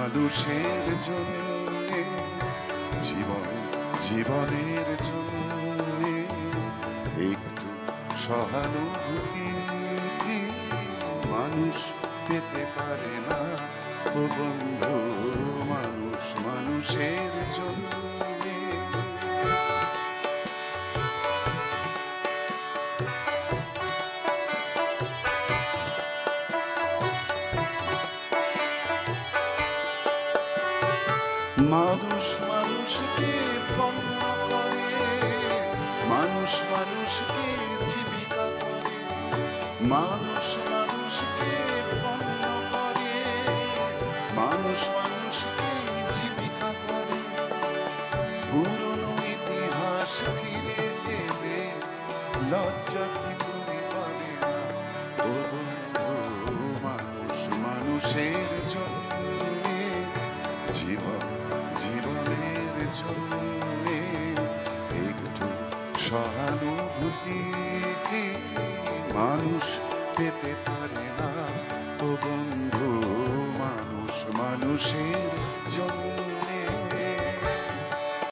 মানুষের জন্যে, জীবনের জন্যে একটু সহানুভূতি কি মানুষ পেতে পারে না? ও বন্ধু, মানুষের জন্যে। মানুষ মানুষকে পণ্য করে, মানুষ মানুষকে জীবিকা করে, মানুষ মানুষকে পণ্য করে, মানুষ মানুষকে জীবিকা করে। পুরনো ইতিহাস ফিরে এলে লজ্জা কি তুমি পাবে না? ও বন্ধু, মানুষের জন্যে, জীবনের জন্যে একটু সহানুভূতি কি মানুষ পেতে পারে না? ও বন্ধু, মানুষের